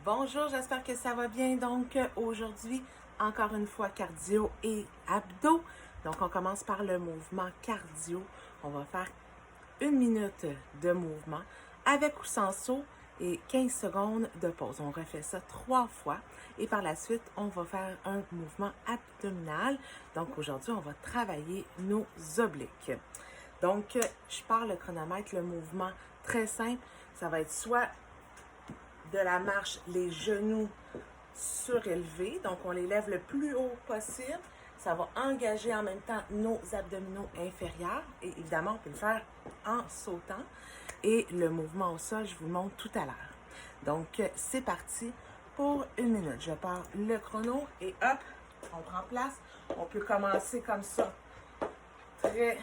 Bonjour, j'espère que ça va bien. Donc, aujourd'hui, encore une fois, cardio et abdos. Donc, on commence par le mouvement cardio. On va faire 1 minute de mouvement avec ou sans saut et 15 secondes de pause. On refait ça 3 fois et par la suite, on va faire un mouvement abdominal. Donc, aujourd'hui, on va travailler nos obliques. Donc, je pars le chronomètre, le mouvement très simple. Ça va être soit de la marche, les genoux surélevés. Donc, on les lève le plus haut possible. Ça va engager en même temps nos abdominaux inférieurs. Et évidemment, on peut le faire en sautant. Et le mouvement au sol, je vous le montre tout à l'heure. Donc, c'est parti pour 1 minute. Je pars le chrono et hop, on prend place. On peut commencer comme ça, très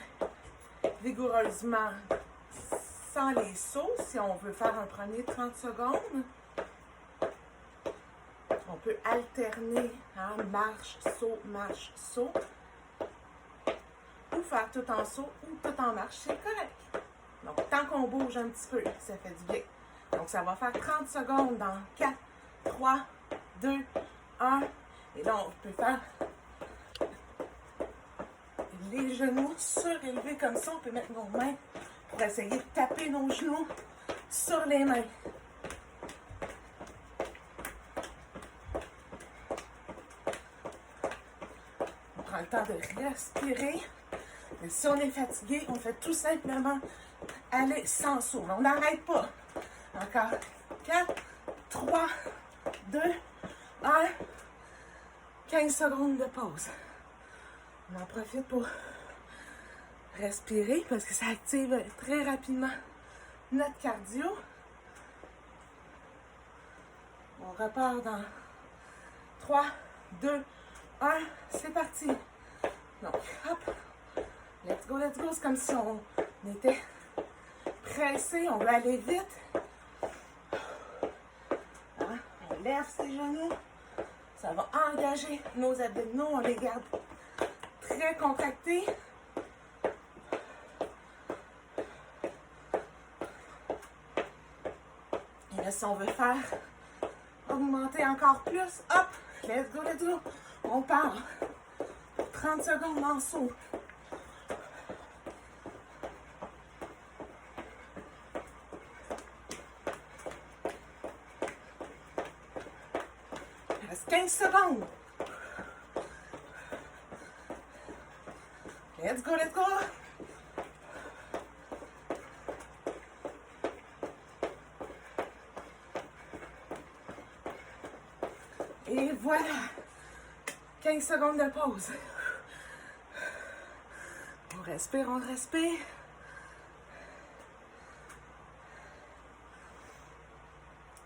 vigoureusement, sans les sauts. Si on veut faire un premier 30 secondes, on peut alterner marche, saut, ou faire tout en saut ou tout en marche, c'est correct. Donc, tant qu'on bouge un petit peu, ça fait du bien. Donc, ça va faire 30 secondes dans 4, 3, 2, 1. Et là, on peut faire les genoux surélevés comme ça. On peut mettre nos mains pour essayer de taper nos genoux sur les mains. On prend le temps de respirer. Et si on est fatigué, on fait tout simplement aller sans saut. On n'arrête pas. Encore 4, 3, 2, 1. 15 secondes de pause. On en profite pour respirer parce que ça active très rapidement notre cardio. On repart dans 3, 2, 1. C'est parti. Donc, hop. Let's go, let's go. C'est comme si on était pressé. On veut aller vite. On lève ses genoux. Ça va engager nos abdominaux. On les garde très contractés. Et là, si on veut faire augmenter encore plus, hop, let's go, let's go. On part. 30 secondes en saut. Il reste 15 secondes. Let's go, let's go. Et voilà. 15 secondes de pause. On respire, on respire.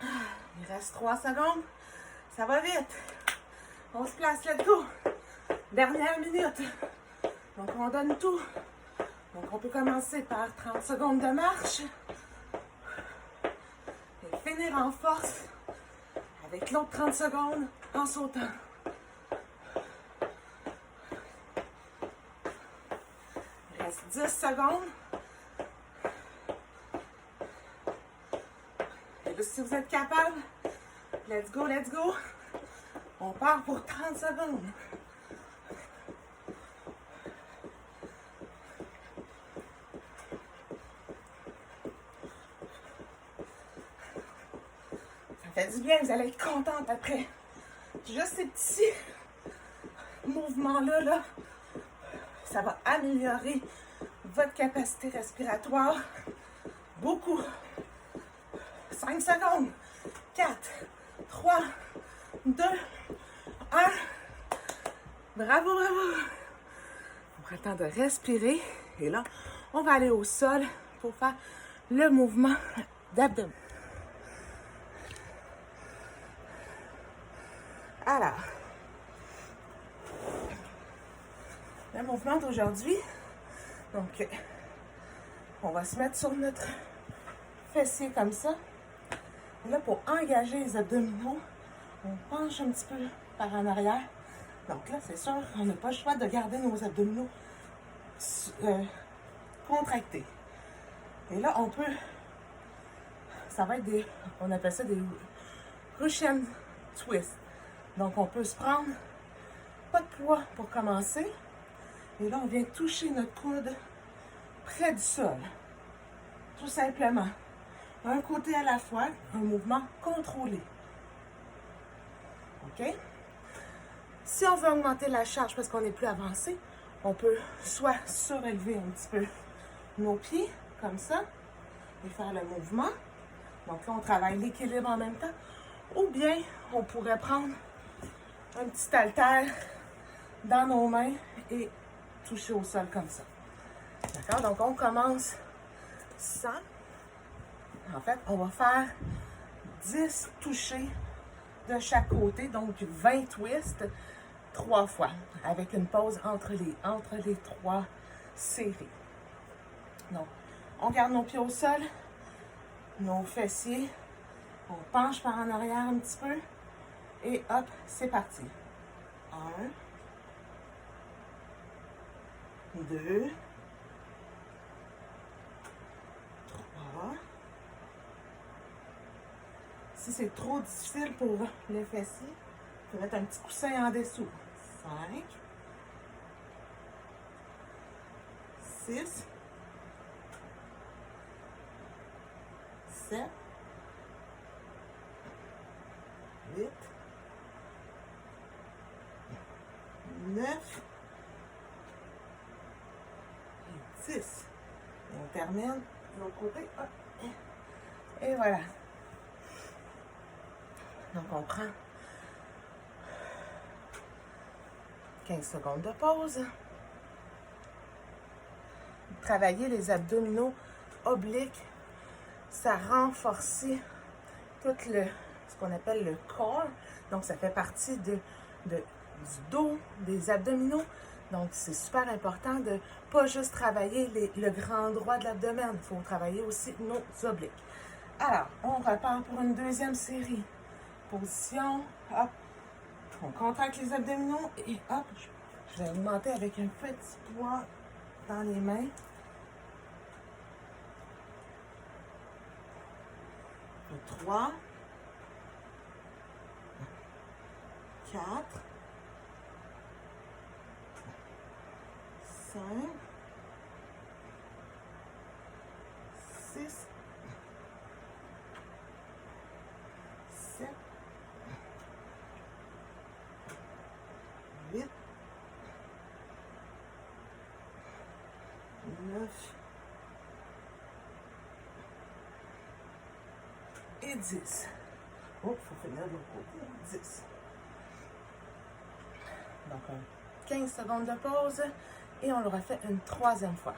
Il reste 3 secondes. Ça va vite. On se place, let's go. Dernière minute. Donc, on donne tout. Donc, on peut commencer par 30 secondes de marche. Et finir en force avec l'autre 30 secondes en sautant. Il reste 10 secondes. Et là, si vous êtes capable, let's go, let's go. On part pour 30 secondes. Ça fait du bien, vous allez être contente après. Juste ces petits mouvements-là, là, ça va améliorer votre capacité respiratoire beaucoup. 5 secondes. 4, 3, 2, 1. Bravo, bravo. On prend le temps de respirer. Et là, on va aller au sol pour faire le mouvement d'abdomen. Alors, le mouvement d'aujourd'hui, donc, on va se mettre sur notre fessier comme ça. Et là, pour engager les abdominaux, on penche un petit peu par en arrière. Donc là, c'est sûr, on n'a pas le choix de garder nos abdominaux contractés. Et là, on peut, ça va être des, on appelle ça des push and twist. Donc, on peut se prendre, pas de poids pour commencer. Et là, on vient toucher notre coude près du sol. Tout simplement. Un côté à la fois, un mouvement contrôlé. OK? Si on veut augmenter la charge parce qu'on est plus avancé, on peut soit surélever un petit peu nos pieds, comme ça, et faire le mouvement. Donc là, on travaille l'équilibre en même temps. Ou bien, on pourrait prendre un petit haltère dans nos mains et toucher au sol comme ça. D'accord? Donc, on commence sans. En fait, on va faire 10 touchés de chaque côté, donc 20 twists 3 fois, avec une pause entre les 3 séries. Donc, on garde nos pieds au sol, nos fessiers, on penche par en arrière un petit peu, et hop, c'est parti. 1, 2, 3. Si c'est trop difficile pour le fessier, il faut mettre un petit coussin en dessous. 5, 6, 7, 8, 9 et 10. Et on termine de l'autre côté. Et voilà. Donc, on prend 15 secondes de pause. Travailler les abdominaux obliques, ça renforce tout ce qu'on appelle le corps. Donc, ça fait partie du dos, des abdominaux. Donc, c'est super important de ne pas juste travailler le grand droit de l'abdomen. Il faut travailler aussi nos obliques. Alors, on repart pour une deuxième série. Position, hop. On contracte les abdominaux et hop, je vais augmenter avec un petit poids dans les mains. 3, 4, 5, 6, 7, 8, 9 et 10. Oh, il faut finir de l'autre côté. 10. Donc, 15 secondes de pause et on le refait une troisième fois.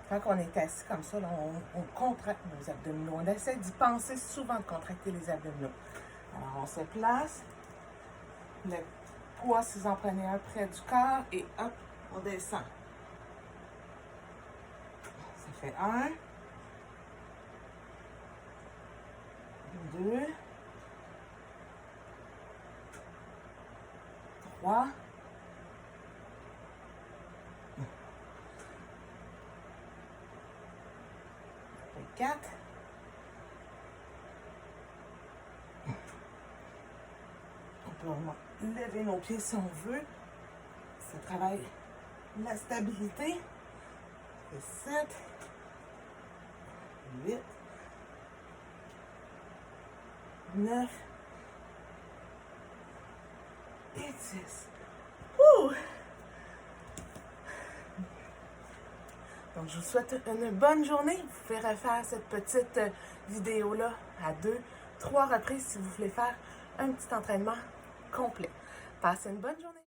Quand on est assis comme ça, là, on contracte nos abdominaux. On essaie d'y penser souvent de contracter les abdominaux. Alors, on se place. Le poids, si vous en prenez un près du corps, et hop, on descend. Ça fait 1, 2, 3, 4, on peut lever nos pieds si on veut. Ça travaille la stabilité. 7, 8, 9 et 10. Ouh! Donc, je vous souhaite une bonne journée. Vous pouvez refaire cette petite vidéo-là à 2, 3 reprises si vous voulez faire un petit entraînement complet. Passez une bonne journée.